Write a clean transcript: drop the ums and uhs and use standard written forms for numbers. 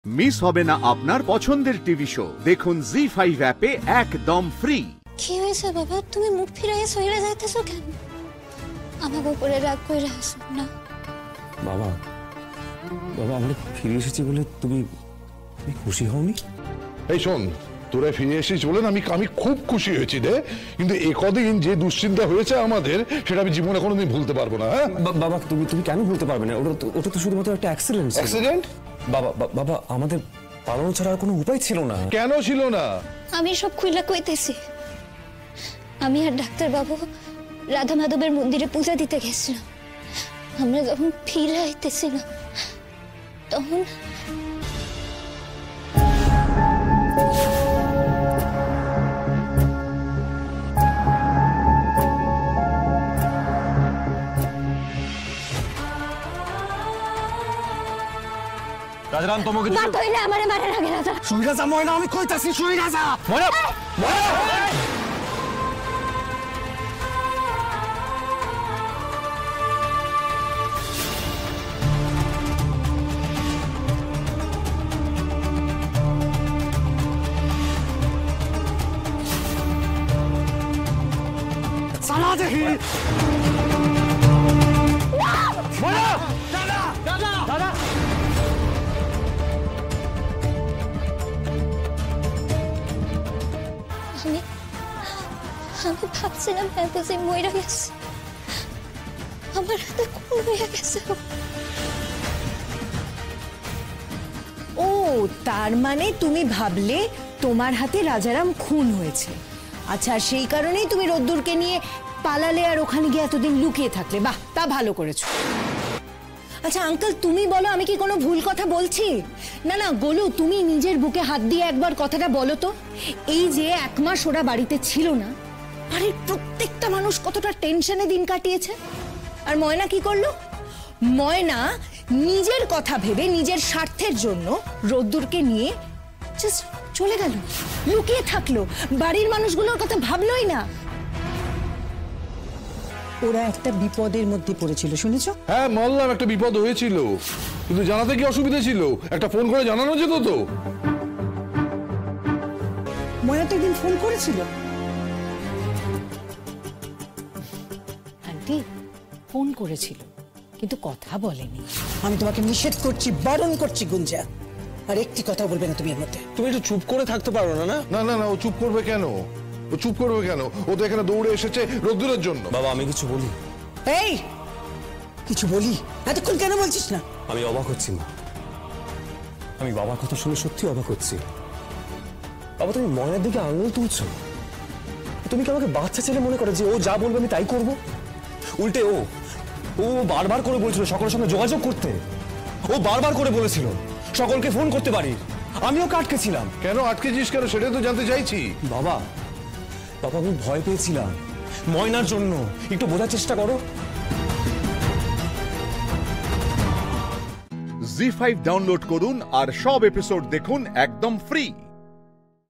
Miss হবে না আপনার পছন্দের টিভি শো। দেখুন জি5 অ্যাপে একদম ফ্রি। কি হয়েছে বাবা, তুমি মুখ ফিরাইয়া সইরা যাইতেছো কেন? আমার উপরে রাগ কইরা আসো না। বাবা বাবা আমরা ফিরে এসেছি বলে তুমি খুশি হওনি? এই শোন, তোরা ফিরে এসেছিস বলে আমি খুব খুশি হয়েছি রে, কিন্তু একদিন যে দুশ্চিন্তা হয়েছে আমাদের সেটা আমি জীবনে কোনোদিন ভুলতে পারবো না। বাবা তুমি কেন ভুলতে পারবে না? ওটা তো শুধুমাত্র একটা অ্যাক্সিডেন্ট। অ্যাক্সিডেন্ট? বাবা বাবা আমাদের পালানো ছাড়া আর কোনো উপায় ছিল না। কেন ছিল না? আমি সব খুইলা কইতেছি। আমি আর ডাক্তার বাবু রাধা মাধবের মন্দিরে পূজা দিতে গেছিলাম। আমরা যখন ফিরে আইতেছিলাম তখন রাজারাম তোমাকে বাত হইলে আমারে মারে লাগে রাজা। শুই রাজা ময়না, আমি কইতাছি শুই রাজা ময়না ময়না। সালা দেখি ময়না। দাদা দাদা দাদা আমি ভাবছিলাম বুঝি মইরা গেছে, আমার হাতে খুন হয়ে গেছে। ও তার মানে তুমি ভাবলে তোমার হাতে রাজারাম খুন হয়েছে। আচ্ছা, সেই কারণেই তুমি রোদ্দুরকে নিয়ে পালালে আর ওখানে গিয়ে এতদিন লুকিয়ে থাকলে। বাহ, তা ভালো করেছো। আচ্ছা আঙ্কেল, তুমি বলো আমি কি কোনো ভুল কথা বলছি? না না গোলু, তুমি নিজের বুকে হাত দিয়ে একবার কথাটা বলো তো। এই যে 1 মাস ওরা বাড়িতে ছিল না, বাড়ির প্রত্যেকটা মানুষ কতটা টেনশনে দিন কাটিয়েছে। আর ময়না কি করলো? ময়না নিজের কথা ভেবে নিজের স্বার্থের জন্য রোদ্দুরকে নিয়ে জাস্ট চলে গেল, লুকিয়ে থাকলো, বাড়ির মানুষগুলোর কথা ভাবলোই না। ওরা একটা বিপদের মধ্যে পড়েছিল, শুনেছো? হ্যাঁ মানলাম একটা বিপদ হয়েছিল, কিন্তু জানাতে কি অসুবিধা ছিল? একটা ফোন করে জানানো যেত তো। ময়না তো একদিন ফোন করেছিল। আন্টি ফোন করেছিল কিন্তু কথা বলেনি। আমি তোমাকে নিষেধ করছি, বারণ করছি গুঞ্জা, আর একটি কথা বলবে না তুমি এর মধ্যে। তুমি একটু চুপ করে থাকতে পারো না? না না না, ও চুপ করবে কেন? ও চুপ করবে কেন? ও তো এখানে দৌড়ে এসেছে রোদ্দুরের জন্য। বাবা আমি কিছু বলি? এই কিছু বলি? এতক্ষণ কেন বলছিস না? আমি অবাক হচ্ছি মা, আমি বাবার কথা শুনে সত্যি অবাক হচ্ছি। বাবা তুমি ময়নার দিকে আঙুল তুলছো? তুমি কি আমাকে বাচ্চা ছেলে মনে করো যে ও যা বলবে আমি তাই করব? উল্টে ও বারবার করে বলছিল সকলের সঙ্গে যোগাযোগ করতে। ও বারবার করে বলেছিল সকলকে ফোন করতে পারি। আমিও আটকেছিলাম। কেন আটকেছিস কেন সেটাই তো জানতে চাইছি। বাবা বাবা আমি ভয় পেয়েছিলাম ময়নার জন্য। একটু বোঝার চেষ্টা করো। জি5 ডাউনলোড করুন আর সব এপিসোড দেখুন একদম ফ্রি।